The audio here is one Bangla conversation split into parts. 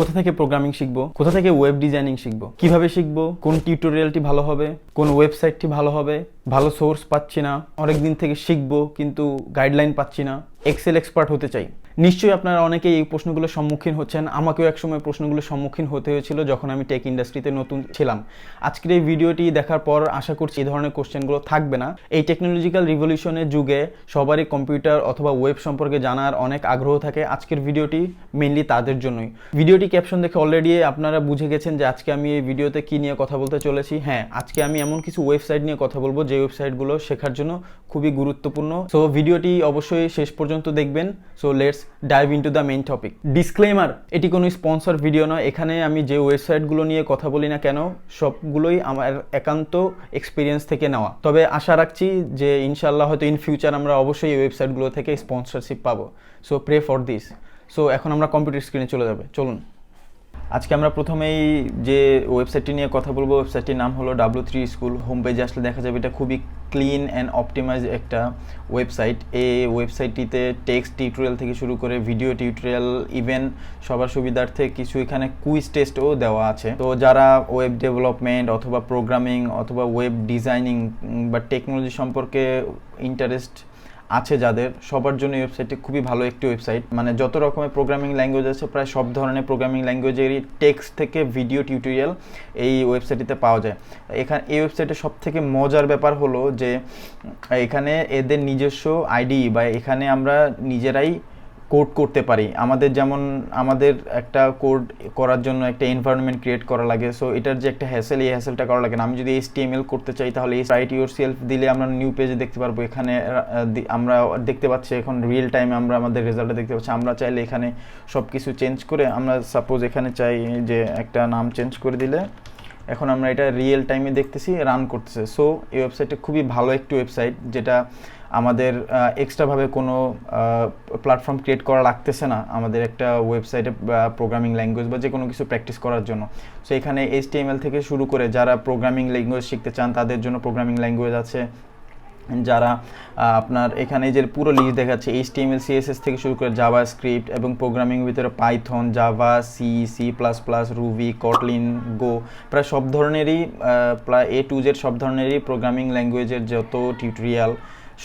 কোথা থেকে প্রোগ্রামিং শিখবো, কোথা থেকে ওয়েব ডিজাইনিং শিখবো, কিভাবে শিখবো, কোন টিউটোরিয়ালটি ভালো হবে, কোন ওয়েবসাইটটি ভালো হবে, ভালো সোর্স পাচ্ছি না, অনেক দিন থেকে শিখবো কিন্তু গাইডলাইন পাচ্ছি না, এক্সেল এক্সপার্ট হতে চাই। নিশ্চয়ই আপনারা অনেকেই এই প্রশ্নগুলোর সম্মুখীন হচ্ছেন। আমাকেও একসময় প্রশ্নগুলোর সম্মুখীন হতে হয়েছিল যখন আমি টেক ইন্ডাস্ট্রিতে নতুন ছিলাম। আজকের এই ভিডিওটি দেখার পর আশা করছি এই ধরনের কোশ্চেনগুলো থাকবে না। এই টেকনোলজিক্যাল রিভলিউশনের যুগে সবারই কম্পিউটার অথবা ওয়েব সম্পর্কে জানার অনেক আগ্রহ থাকে। আজকের ভিডিওটি মেইনলি তাদের জন্যই। ভিডিওটি ক্যাপশন দেখে অলরেডি আপনারা বুঝে গেছেন যে আজকে আমি এই ভিডিওতে কী নিয়ে কথা বলতে চলেছি। হ্যাঁ, আজকে আমি এমন কিছু ওয়েবসাইট নিয়ে কথা বলবো যে ওয়েবসাইটগুলো শেখার জন্য খুবই গুরুত্বপূর্ণ। সো ভিডিওটি অবশ্যই শেষ পর্যন্ত দেখবেন। So let's dive into the main topic. Disclaimer, এটি কোনো স্পন্সর ভিডিও নয়। এখানে আমি যে ওয়েবসাইটগুলো নিয়ে কথা বলি না কেন সবগুলোই আমার একান্ত এক্সপিরিয়েন্স থেকে নেওয়া। তবে আশা রাখছি যে ইনশাআল্লাহ হয়তো ইন ফিউচার আমরা অবশ্যই এই ওয়েবসাইটগুলো থেকে স্পন্সরশিপ পাবো। So pray for this. So এখন আমরা কম্পিউটার স্ক্রিনে চলুন। আজকে আমরা প্রথমেই যে ওয়েবসাইটটি নিয়ে কথা বলবো, ওয়েবসাইটটির নাম হলো W3 স্কুল। হোম পেজে আসলে দেখা যাবে এটা খুবই ক্লিন অ্যান্ড অপটিমাইজ একটা ওয়েবসাইট। এই ওয়েবসাইটটিতে টেক্সট টিউটোরিয়াল থেকে শুরু করে ভিডিও টিউটোরিয়াল, ইভেন সবার সুবিধার্থে কিছু এখানে কুইজ টেস্টও দেওয়া আছে। তো যারা ওয়েব ডেভেলপমেন্ট অথবা প্রোগ্রামিং অথবা ওয়েব ডিজাইনিং বা টেকনোলজি সম্পর্কে ইন্টারেস্ট আছে যাদের, সবার জন্য এই ওয়েবসাইটটি খুবই ভালো একটি ওয়েবসাইট। মানে যত রকমের প্রোগ্রামিং ল্যাঙ্গুয়েজ আছে প্রায় সব ধরনের প্রোগ্রামিং ল্যাঙ্গুয়েজেরই টেক্সট থেকে ভিডিও টিউটোরিয়াল এই ওয়েবসাইটটিতে পাওয়া যায়। এই ওয়েবসাইটে সব থেকে মজার ব্যাপার হলো যে এখানে এদের নিজস্ব আইডি বা এখানে আমরা নিজেরাই কোড করতে পারি। যেমন আমাদের একটা কোড করার জন্য একটা এনভায়রনমেন্ট ক্রিয়েট করা লাগে। সো এটার যে একটা হ্যাসেল, এই হ্যাসেলটা করা লাগে না। আমি যদি HTML করতে চাই তাহলে রাইট ইউর সেলফ দিলে আমরা নিউ পেজে দেখতে পারবো। এখানে আমরা দেখতে পাচ্ছি এখন রিয়েল টাইমে আমরা আমাদের রেজাল্টটা দেখতে পাচ্ছি। আমরা চাইলে এখানে সব কিছু চেঞ্জ করে, আমরা সাপোজ এখানে চাই যে একটা নাম চেঞ্জ করে দিলে এখন আমরা এটা রিয়েল টাইমে দেখতেছি, রান করতেছে। সো এই ওয়েবসাইটটা খুবই ভালো একটি ওয়েবসাইট, যেটা আমাদের এক্সট্রাভাবে কোনো প্ল্যাটফর্ম ক্রিয়েট করা লাগতেছে না আমাদের একটা ওয়েবসাইটে প্রোগ্রামিং ল্যাঙ্গুয়েজ বা যে কোনো কিছু প্র্যাকটিস করার জন্য। সো এখানে HTML থেকে শুরু করে যারা প্রোগ্রামিং ল্যাঙ্গুয়েজ শিখতে চান তাদের জন্য প্রোগ্রামিং ল্যাঙ্গুয়েজ আছে। যারা আপনার এখানে যে পুরো লিস্ট দেখাচ্ছে HTML CSS থেকে শুরু করে জাভা স্ক্রিপ্ট এবং প্রোগ্রামিং ভিতরে Python, Java, C++, Ruby, Kotlin, Go, প্রায় সব ধরনেরই প্রায় A to Z সব ধরনেরই প্রোগ্রামিং ল্যাঙ্গুয়েজের যত টিউটোরিয়াল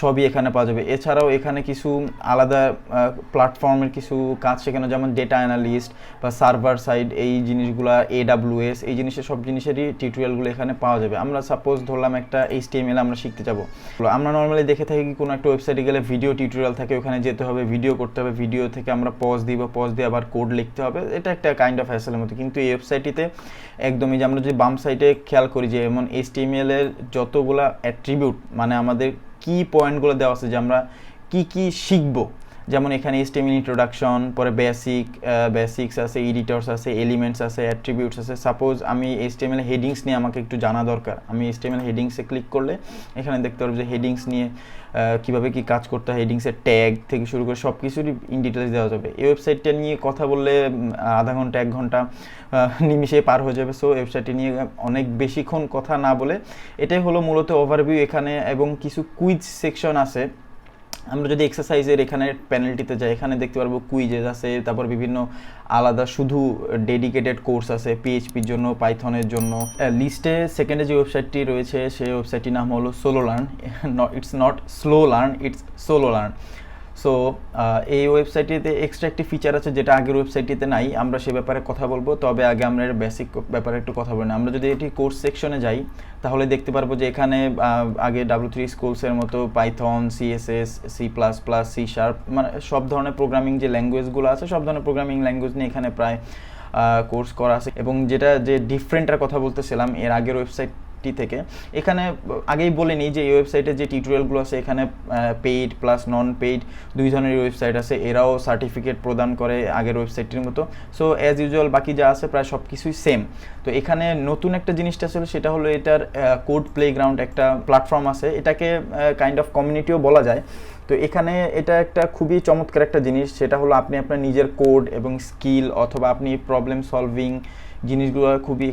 সবই এখানে পাওয়া যাবে। এছাড়াও এখানে কিছু আলাদা প্ল্যাটফর্মের কিছু কাজ শেখানো, যেমন ডেটা অ্যানালিস্ট বা সার্ভার সাইড, এই জিনিসগুলো AWS, এই জিনিসের সব জিনিসেরই টিউটোরিয়ালগুলো এখানে পাওয়া যাবে। আমরা সাপোজ ধরলাম একটা HTML আমরা শিখতে যাব। আমরা নর্মালি দেখে থাকি কোনো একটা ওয়েবসাইটে গেলে ভিডিও টিউটোরিয়াল থাকে, ওখানে যেতে হবে, ভিডিও করতে হবে, ভিডিও থেকে আমরা পজ দিয়ে আবার কোড লিখতে হবে। এটা একটা কাইন্ড অফ হ্যাসেলের মতো। কিন্তু এই ওয়েবসাইটটিতে একদমই, যে আমরা যদি বাম সাইডে খেয়াল করি যে এমন HTML এর যতগুলা অ্যাট্রিবিউট, মানে আমাদের কি পয়েন্টগুলো দেওয়া আছে যে আমরা কি শিখবো। যেমন এখানে HTML ইন্ট্রোডাকশন, পরে বেসিক্স আছে, এডিটরস আছে, এলিমেন্টস আছে, অ্যাট্রিবিউটস আছে। সাপোজ আমি HTML হেডিংস নিয়ে আমাকে একটু জানা দরকার, আমি HTML হেডিংসে ক্লিক করলে এখানে দেখতে পারবো যে হেডিংস নিয়ে কীভাবে কী কাজ করতে হয়, হেডিংসের ট্যাগ থেকে শুরু করে সব কিছুরই ইন ডিটেলস দেওয়া যাবে। এই ওয়েবসাইটটা নিয়ে কথা বললে আধা ঘন্টা 1 ঘন্টা নিমিশে পার হয়ে যাবে। সো ওয়েবসাইটটি নিয়ে অনেক বেশিক্ষণ কথা না বলে এটাই হলো মূলত ওভারভিউ এখানে, এবং কিছু কুইজ সেকশন আছে। আমরা যদি এক্সারসাইজের এখানে প্যানেলটিতে যাই, এখানে দেখতে পারবো কুইজেস আছে, তারপর বিভিন্ন আলাদা শুধু ডেডিকেটেড কোর্স আছে PHPর জন্য, পাইথনের জন্য। লিস্টে সেকেন্ডে যে ওয়েবসাইটটি রয়েছে সেই ওয়েবসাইটটির নাম হলো SoloLearn। It's not slow learn, it's SoloLearn। So এই ওয়েবসাইটটিতে এক্সট্রা একটি ফিচার আছে যেটা আগের ওয়েবসাইটটিতে নাই, আমরা সে ব্যাপারে কথা বলবো। তবে আগে আমরা এর বেসিক ব্যাপারে একটু কথা বলি। আমরা যদি এটি কোর্স সেকশনে যাই তাহলে দেখতে পারবো যে এখানে আগে W3 স্কুলসের মতো পাইথন, CSS, C++, C#, মানে সব ধরনের প্রোগ্রামিং যে ল্যাঙ্গুয়েজগুলো আছে সব ধরনের প্রোগ্রামিং ল্যাঙ্গুয়েজ নিয়ে এখানে প্রায় কোর্স করা আছে। এবং যেটা যে ডিফারেন্টের কথা বলতেছিলাম এর আগের ওয়েবসাইট থেকে, এখানে আগেই বলে নিই যে এই ওয়েবসাইটে যে টিউটোরিয়ালগুলো আছে এখানে পেইড প্লাস নন পেইড দুই ধরনের ওয়েবসাইট আছে। এরাও সার্টিফিকেট প্রদান করে আগের ওয়েবসাইটটির মতো। সো অ্যাজ ইউজুয়াল বাকি যা আছে প্রায় সব কিছুই সেম। তো এখানে নতুন একটা জিনিসটা ছিল, সেটা হলো এটার কোড প্লেগ্রাউন্ড একটা প্ল্যাটফর্ম আছে, এটাকে কাইন্ড অফ কমিউনিটিও বলা যায়। তো এখানে এটা একটা খুবই চমৎকার একটা জিনিস, সেটা হলো আপনি আপনার নিজের কোড এবং স্কিল অথবা আপনি প্রবলেম সলভিং জিনিসগুলো খুবই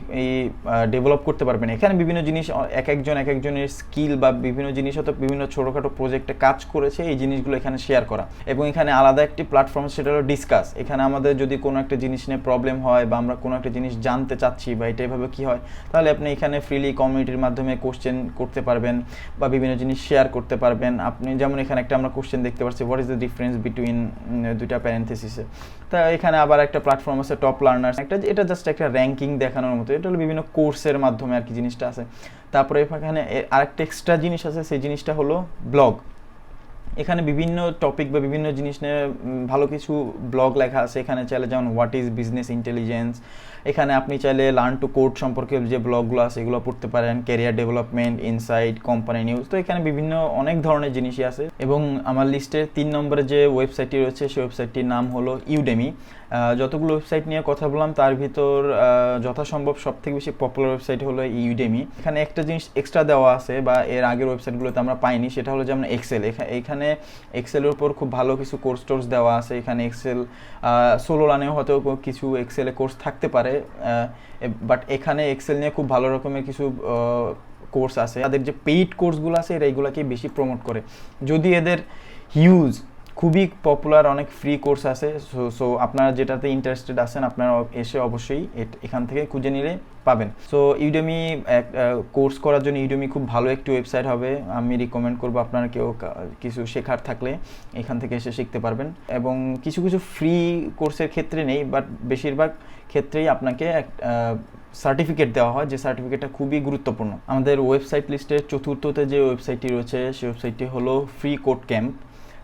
ডেভেলপ করতে পারবেন। এখানে বিভিন্ন জিনিস এক একজনের স্কিল বা বিভিন্ন জিনিস হয়তো বিভিন্ন ছোটোখাটো প্রজেক্টে কাজ করেছে, এই জিনিসগুলো এখানে শেয়ার করা। এবং এখানে আলাদা একটি প্ল্যাটফর্ম, সেটা হলো ডিসকাস। এখানে আমাদের যদি কোনো একটা জিনিস নিয়ে প্রবলেম হয় বা আমরা কোনো একটা জিনিস জানতে চাচ্ছি বা এটা এভাবে কী হয়, তাহলে আপনি এখানে ফ্রিলি কমিউনিটির মাধ্যমে কোশ্চেন করতে পারবেন বা বিভিন্ন জিনিস শেয়ার করতে পারবেন। আপনি যেমন এখানে একটা আমরা কোশ্চেন দেখতে পাচ্ছি, what is the difference between দুইটা প্যারেন্থেসিসে। তা এখানে আবার একটা প্ল্যাটফর্ম আছে টপ লার্নার্স, এটা জাস্ট একটা র্যাঙ্কিং দেখানোর মতো। এটা হলো বিভিন্ন কোর্সের মাধ্যমে আর কি জিনিসটা আছে। তারপরে এখানে আরেকটা এক্সট্রা জিনিস আছে, সেই জিনিসটা হলো ব্লগ। এখানে বিভিন্ন টপিক বা বিভিন্ন জিনিস নিয়ে ভালো কিছু ব্লগ লেখা আছে। এখানে চাইলে যেমন হোয়াট ইজ বিজনেস ইন্টেলিজেন্স, এখানে আপনি চাইলে লার্ন টু কোড সম্পর্কে যে ব্লগগুলো আছে এগুলো পড়তে পারেন, career development, insight, company news. তো এখানে বিভিন্ন অনেক ধরনের জিনিসই আছে। এবং আমার লিস্টে 3 নম্বরে যে ওয়েবসাইটটি রয়েছে সেই ওয়েবসাইটটির নাম হলো ইউডেমি। যতগুলো ওয়েবসাইট নিয়ে কথা বললাম তার ভিতর যথাসম্ভব সবথেকে বেশি পপুলার ওয়েবসাইট হলো ইউডেমি। এখানে একটা জিনিস এক্সট্রা দেওয়া আছে বা এর আগের ওয়েবসাইটগুলোতে আমরা পাইনি, সেটা হলো যেমন এক্সেল। এখানে এক্সেলের উপর খুব ভালো কিছু কোর্স দেওয়া আছে। এখানে এক্সেল SoloLearnও হয়তো কিছু এক্সেলে কোর্স থাকতে পারে, বাট এখানে এক্সেল নিয়ে খুব ভালো রকমের কিছু কোর্স আছে। তাদের যে পেইড কোর্সগুলো আছে এরা এইগুলোকে বেশি প্রমোট করে, যদি এদের হিউজ খুবই পপুলার অনেক ফ্রি কোর্স আছে। সো আপনারা যেটাতে ইন্টারেস্টেড আছেন আপনারা এসে অবশ্যই এখান থেকে খুঁজে নিলে পাবেন। সো ইউডেমি কোর্স করার জন্য ইউডেমি খুব ভালো একটি ওয়েবসাইট হবে। আমি রিকমেন্ড করবো আপনারা কেউ কিছু শেখার থাকলে এখান থেকে এসে শিখতে পারবেন। এবং কিছু ফ্রি কোর্সের ক্ষেত্রে নেই, বাট বেশিরভাগ ক্ষেত্রেই আপনাকে সার্টিফিকেট দেওয়া হয়, যে সার্টিফিকেটটা খুবই গুরুত্বপূর্ণ। আমাদের ওয়েবসাইট লিস্টের চতুর্থতে যে ওয়েবসাইটটি রয়েছে সেই ওয়েবসাইটটি হলো freeCodeCamp।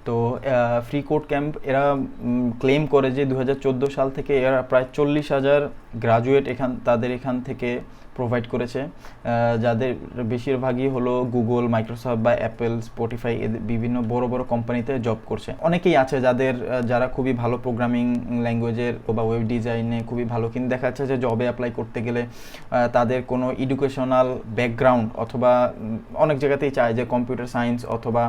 তো freeCodeCamp এরা ক্লেম করে যে 2014 সাল থেকে এরা প্রায় 40,000 গ্রাজুয়েট তাদের এখান থেকে প্রোভাইড করেছে, যাদের বেশিরভাগই হলো গুগল, মাইক্রোসফট বা অ্যাপেল, স্পটিফাই বিভিন্ন বড় কোম্পানিতে জব করছে। অনেকেই আছে যারা খুবই ভালো প্রোগ্রামিং ল্যাঙ্গুয়েজের বা ওয়েব ডিজাইনে খুবই ভালো, কিন্তু দেখা যাচ্ছে যে জবে অ্যাপ্লাই করতে গেলে তাদের কোনো এডুকেশনাল ব্যাকগ্রাউন্ড অথবা অনেক জায়গাতেই চায় যে কম্পিউটার সায়েন্স অথবা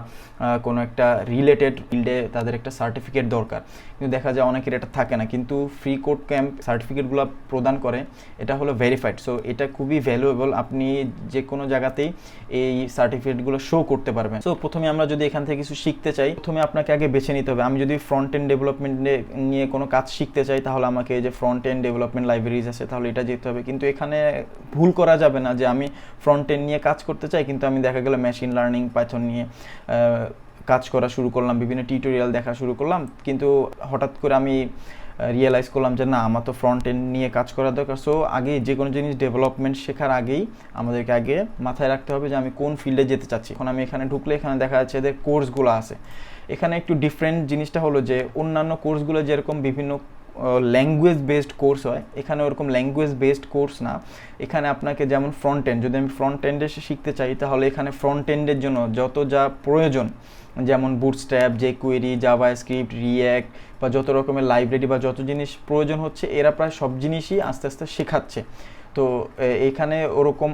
কোনো একটা রিলেটেড ফিল্ডে তাদের একটা সার্টিফিকেট দরকার, কিন্তু দেখা যায় অনেকের এটা থাকে না। কিন্তু freeCodeCamp সার্টিফিকেটগুলো প্রদান করে, এটা হলো ভেরিফাইড। সো এটা খুবই ভ্যালুয়েবল, আপনি যে কোনো জায়গাতেই এই সার্টিফিকেটগুলো শো করতে পারবেন। সো প্রথমে আমরা যদি এখান থেকে কিছু শিখতে চাই, প্রথমে আপনাকে আগে বেছে নিতে হবে। আমি যদি ফ্রন্ট এন্ড ডেভেলপমেন্ট নিয়ে কোনো কাজ শিখতে চাই, তাহলে আমাকে এই যে ফ্রন্ট এন্ড ডেভেলপমেন্ট লাইব্রেরিজ আছে, তাহলে এটা যেতে হবে। কিন্তু এখানে ভুল করা যাবে না যে আমি ফ্রন্ট এন্ড নিয়ে কাজ করতে চাই, কিন্তু আমি দেখা গেল মেশিন লার্নিং, পাইথন নিয়ে কাজ করা শুরু করলাম, বিভিন্ন টিউটোরিয়াল দেখা শুরু করলাম, কিন্তু হঠাৎ করে আমি রিয়েলাইজ করলাম যে না, আমার তো ফ্রন্ট এন্ড নিয়ে কাজ করা দরকার। সো আগে যে কোনো জিনিস ডেভেলপমেন্ট শেখার আগেই আমাদেরকে আগে মাথায় রাখতে হবে যে আমি কোন ফিল্ডে যেতে চাচ্ছি। এখন আমি এখানে ঢুকলে এখানে দেখা যাচ্ছে এদের কোর্সগুলো আছে। এখানে একটু ডিফারেন্ট জিনিসটা হলো যে অন্যান্য কোর্সগুলো যেরকম বিভিন্ন ল্যাঙ্গুয়েজ বেসড কোর্স হয়, এখানে ওরকম ল্যাঙ্গুয়েজ বেসড কোর্স না। এখানে আপনাকে যেমন ফ্রন্ট এন্ড, যদি আমি ফ্রন্ট এন্ডে শিখতে চাই, তাহলে এখানে ফ্রন্ট এন্ডের জন্য যত যা প্রয়োজন, যেমন বুটস্ট্র্যাপ, jQuery, জাভাস্ক্রিপ্ট, রিঅ্যাক্ট বা যত রকমের লাইব্রেরি বা যত জিনিস প্রয়োজন হচ্ছে, এরা প্রায় সব জিনিসই আস্তে আস্তে শেখাচ্ছে। তো এখানে ওরকম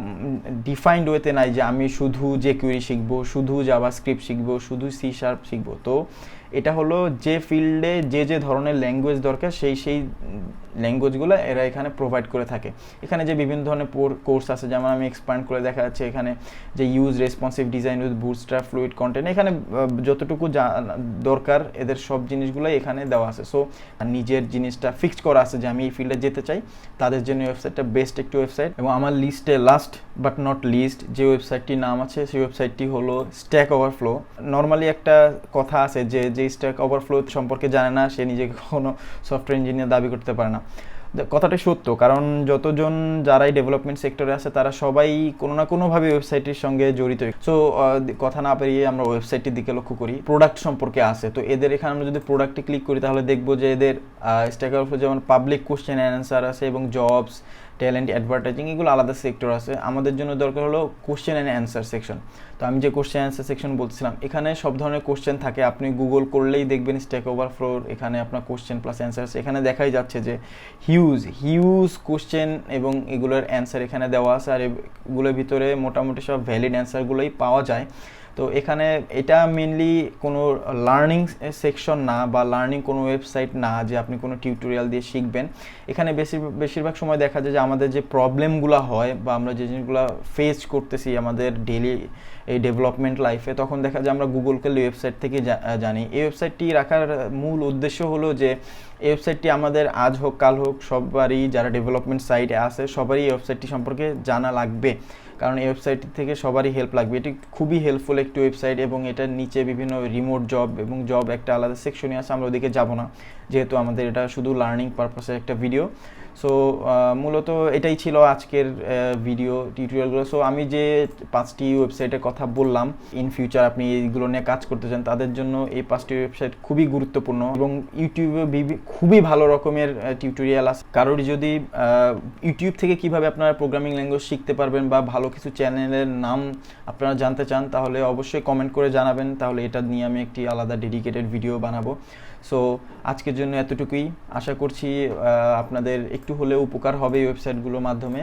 ডিফাইন্ড ওয়েতে নাই যে আমি শুধু jQuery শিখবো, শুধু জাভাস্ক্রিপ্ট শিখবো, শুধু C# শিখবো। তো এটা হলো যে ফিল্ডে যে ধরনের ল্যাঙ্গুয়েজ দরকার সেই ল্যাঙ্গুয়েজগুলো এরা এখানে প্রোভাইড করে থাকে। এখানে যে বিভিন্ন ধরনের কোর্স আছে, যেমন আমি এক্সপ্যান্ড করে দেখা যাচ্ছে এখানে যে use responsive design with bootstrap, fluid content, এখানে যতটুকু দরকার এদের সব জিনিসগুলোই এখানে দেওয়া আছে। সো নিজের জিনিসটা ফিক্সড করা আছে যে আমি এই ফিল্ডে যেতে চাই, তাদের জন্য ওয়েবসাইটটা বেস্ট একটি ওয়েবসাইট। এবং আমার লিস্টে লাস্ট বাট নট লিস্ট যে ওয়েবসাইটটির নাম আছে সেই ওয়েবসাইটটি হলো stackOverflow। নর্মালি একটা কথা আছে যে stackOverflow সম্পর্কে জানে না সে নিজেকে কখনো সফটওয়্যার ইঞ্জিনিয়ার দাবি করতে পারে না। কথাটা সত্য, কারণ যতজন যারাই ডেভেলপমেন্ট সেক্টরে আছে তারা সবাই কোনো না কোনোভাবে ওয়েবসাইটের সঙ্গে জড়িত। সো কথা না পেরিয়ে আমরা ওয়েবসাইটের দিকে লক্ষ্য করি। প্রোডাক্ট সম্পর্কে আছে, তো এদের এখানে আমরা যদি প্রোডাক্টে ক্লিক করি তাহলে দেখবো যে এদের stackOverflow যেমন পাবলিক কোশ্চেন অ্যান্ড অ্যান্সার আছে এবং জবস, ট্যালেন্ট, অ্যাডভার্টাইজিং, এগুলো আলাদা সেক্টর আছে। আমাদের জন্য দরকার হলো কোশ্চেন অ্যান্ড অ্যান্সার সেকশন। তো আমি যে কোশ্চেন অ্যান্সার সেকশন বলছিলাম, এখানে সব ধরনের কোশ্চেন থাকে। আপনি গুগল করলেই দেখবেন stackOverflow, এখানে আপনার কোশ্চেন প্লাস অ্যান্সার, এখানে দেখাই যাচ্ছে যে হিউজ কোশ্চেন এবং এগুলোর অ্যান্সার এখানে দেওয়া আছে। আর এগুলোর ভিতরে মোটামুটি সব ভ্যালিড অ্যান্সারগুলোই পাওয়া যায়। তো এখানে এটা মেনলি কোনো লার্নিং সেকশন না বা লার্নিং কোনো ওয়েবসাইট না যে আপনি কোনো টিউটোরিয়াল দিয়ে শিখবেন। এখানে বেশিরভাগ সময় দেখা যায় যে আমাদের যে প্রবলেমগুলো হয় বা আমরা যে জিনিসগুলো ফেস করতেছি আমাদের ডেইলি এই ডেভেলপমেন্ট লাইফে, তখন দেখা যায় আমরা গুগল করলে ওয়েবসাইট থেকে জানি। এই ওয়েবসাইটটি রাখার মূল উদ্দেশ্য হলো যে এই ওয়েবসাইটটি আমাদের আজ হোক কাল হোক সবারই যারা ডেভেলপমেন্ট সাইটে আছে সবারই এই ওয়েবসাইটটি সম্পর্কে জানা লাগবে, কারণ এই ওয়েবসাইট থেকে সবারই হেল্প লাগবে। এটি খুবই হেল্পফুল একটি ওয়েবসাইট এবং এটার নিচে বিভিন্ন রিমোট জব এবং জব একটা আলাদা সেকশনই আছে, আমরা ওদিকে যাব না যেহেতু আমাদের এটা শুধু লার্নিং পারপাসের একটা ভিডিও। সো মূলত এটাই ছিল আজকের ভিডিও টিউটোরিয়ালগুলো। সো আমি যে 5টি ওয়েবসাইটের কথা বললাম, ইন ফিউচার আপনি এইগুলো নিয়ে কাজ করতে চান তাদের জন্য এই 5টি ওয়েবসাইট খুবই গুরুত্বপূর্ণ এবং ইউটিউবে খুবই ভালো রকমের টিউটোরিয়াল আছে। কারোর যদি ইউটিউব থেকে কিভাবে আপনারা প্রোগ্রামিং ল্যাঙ্গুয়েজ শিখতে পারবেন বা ভালো কিছু চ্যানেলের নাম আপনারা জানতে চান তাহলে অবশ্যই কমেন্ট করে জানাবেন, তাহলে এটা নিয়ে আমি একটি আলাদা ডেডিকেটেড ভিডিও বানাবো। সো আজকের জন্য এতটুকুই, আশা করছি আপনাদের একটু হলেও উপকার হবে এই ওয়েবসাইটগুলোর মাধ্যমে।